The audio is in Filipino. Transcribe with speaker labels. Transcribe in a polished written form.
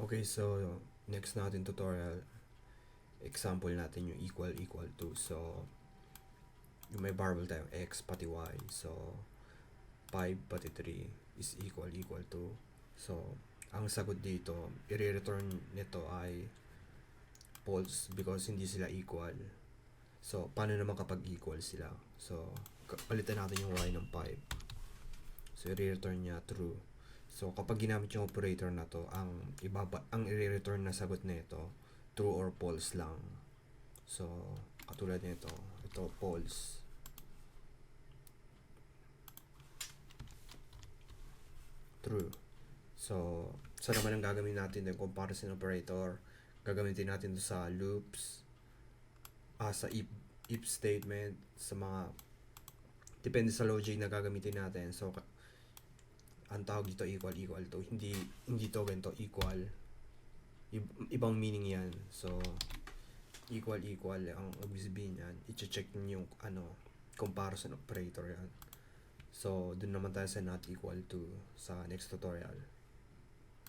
Speaker 1: Okay, so next natin tutorial, example natin yung equal to. So, yung may variable tayo x pati y. So, 5 pati 3 is equal to. So, ang sagot dito, i-return nito ay false because hindi sila equal. So, paano naman kapag equal sila? So, palitan natin yung y ng 5. So, i-return niya true. So, kapag ginamit yung operator na to, ang i-return na sagot nito, true or false lang. So, katulad nito, ito false. True. So, saan naman ang gagawin natin yung comparison operator? Gagamitin natin to sa loops, sa if statement, sa mga depende sa logic na gagamitin natin. So, ang tawag dito equal to, hindi to ganito equal, ibang meaning yan. So, equal ang ibig sabihin yan, i-check niyo yung comparison operator yan. So, dun naman tayo sa not equal to sa next tutorial.